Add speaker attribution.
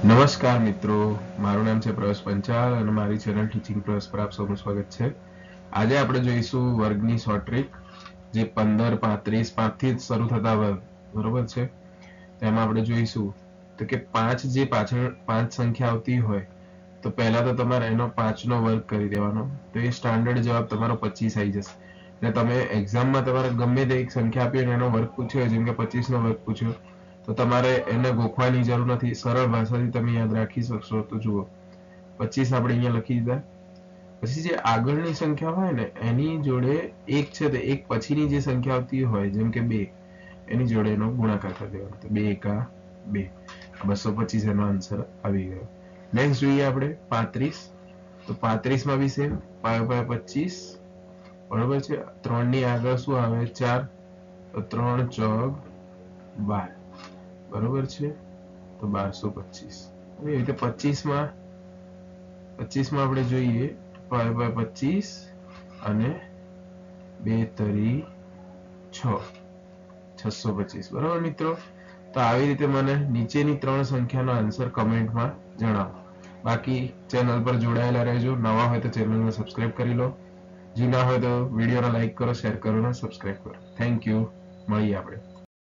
Speaker 1: નમસ્કાર મિત્રો, મારું નામ છે પ્રવેશ પંચાલ અને મારી ચેનલ ટીચિંગ પ્રવેશ પર આપ સૌનું સ્વાગત છે. આજે આપણે જોઈશું વર્ગની શોર્ટ ટ્રીક, જે 15, 35, 5 થી શરૂ થતા વર્ગ, બરોબર છે. તેમાં આપણે જોઈશું તો કે 5 જે પાછળ 5 સંખ્યા આવતી હોય તો પહેલા તો તમારે એનો 5 નો વર્ગ કરી દેવાનો, તો એ સ્ટાન્ડર્ડ જવાબ તમારો 25 આવી જશે. અને તમે એક્ઝામમાં તમારે ગમે તે એક સંખ્યા આપી અને એનો વર્ગ પૂછ્યો, જેમ કે 25 નો વર્ગ પૂછ્યો, તો તમારે એને ગોખવાની જરૂર નથી, સરળ ભાષાથી તમે યાદ રાખી શકશો. તો જુઓ, 25 આપણે અહીંયા લખી દીધા. પછી જે આગળની સંખ્યા હોય ને એની જોડે એક છે, તો એક પછીની જે સંખ્યા આવતી હોય, જેમ કે 2, એની જોડે એનો ગુણાકાર કરી દેવાનો. તો 2 એકા 2, 225 એનો આન્સર આવી ગયો. નેક્સ્ટ જોઈએ આપણે 35. તો 35 માં બી સેમ, 5 × 25, બરોબર છે. 3 ની આગળ શું આવે? 4, તો 3 × 4 = 12, બરોબર છે. તો 1225. એવી રીતે 25 માં આપણે જોઈએ 5 × 25 અને 2 × 6, 625, બરોબર મિત્રો. તો આવી રીતે મને નીચેની 3 સંખ્યાનો આન્સર કમેન્ટમાં જણાવો. બાકી ચેનલ પર જોડાયેલા રહેજો. નવા હોય તો ચેનલને સબસ્ક્રાઇબ કરી લો, જૂના હોય તો વિડીયોને લાઈક કરો, શેર કરો અને સબસ્ક્રાઇબ કરો. Thank you. મળીએ આપણે.